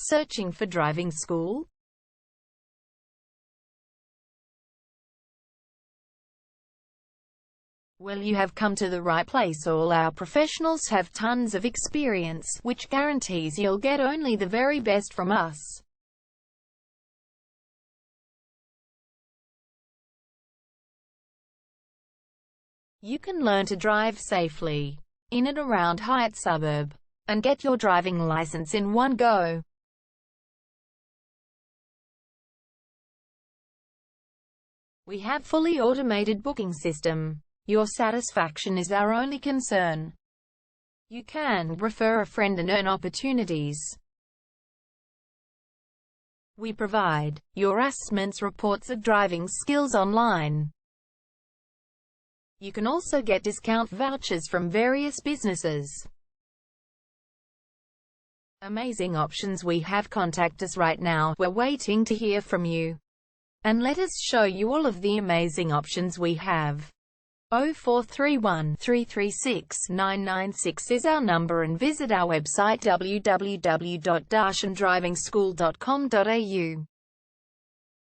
Searching for driving school? Well, you have come to the right place. All our professionals have tons of experience, which guarantees you'll get only the very best from us. You can learn to drive safely in and around Highett Suburb and get your driving license in one go. We have fully automated booking system. Your satisfaction is our only concern. You can refer a friend and earn opportunities. We provide your assessments reports of driving skills online. You can also get discount vouchers from various businesses. Amazing options we have. Contact us right now. We're waiting to hear from you. And let us show you all of the amazing options we have. 0431 336 996 is our number, and visit our website www.darshandrivingschool.com.au.